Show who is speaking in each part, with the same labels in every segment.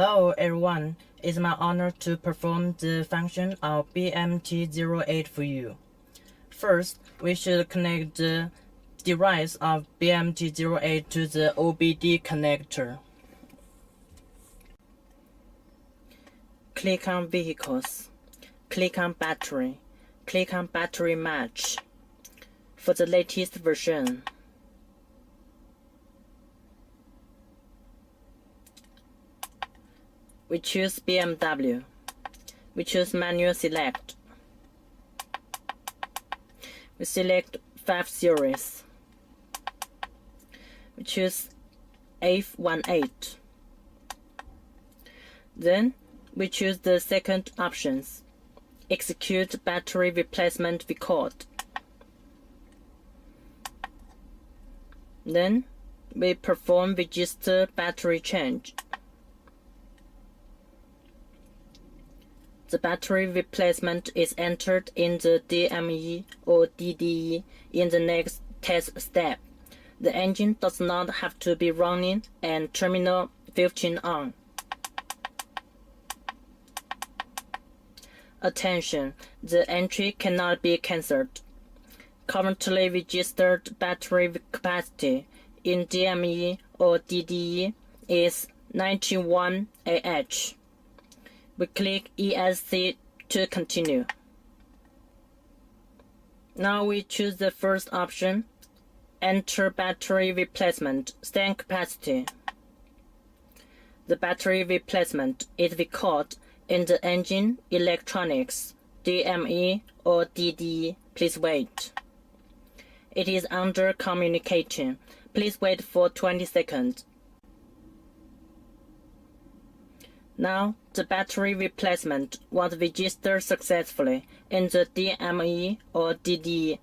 Speaker 1: Hello everyone, it's my honor to perform the function of BMT-08 for you. First, we should connect the device of BMT-08 to the OBD connector. Click on Vehicles, click on Battery, click on Battery Match. For the latest version, we choose BMW. We choose Manual Select. We select 5 series. We choose F18. Then we choose the second options. Execute battery replacement record. Then we perform register battery change. The battery replacement is entered in the DME or DDE in the next test step. The engine does not have to be running and terminal 15 on. Attention, the entry cannot be cancelled. Currently registered battery capacity in DME or DDE is 91 Ah. We click ESC to continue. Now we choose the first option, enter battery replacement stand capacity. The battery replacement is recorded in the engine electronics, DME or DDE. Please wait. It is under communication. Please wait for 20 seconds. Now, the battery replacement was registered successfully in the DME or DDE.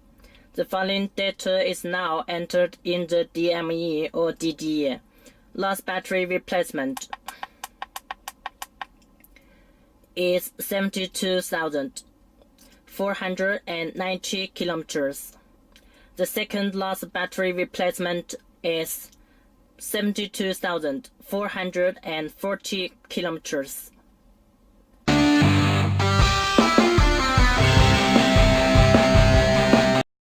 Speaker 1: The following data is now entered in the DME or DDE. Last battery replacement is 72,490 kilometers. The second last battery replacement is 72,440 kilometers.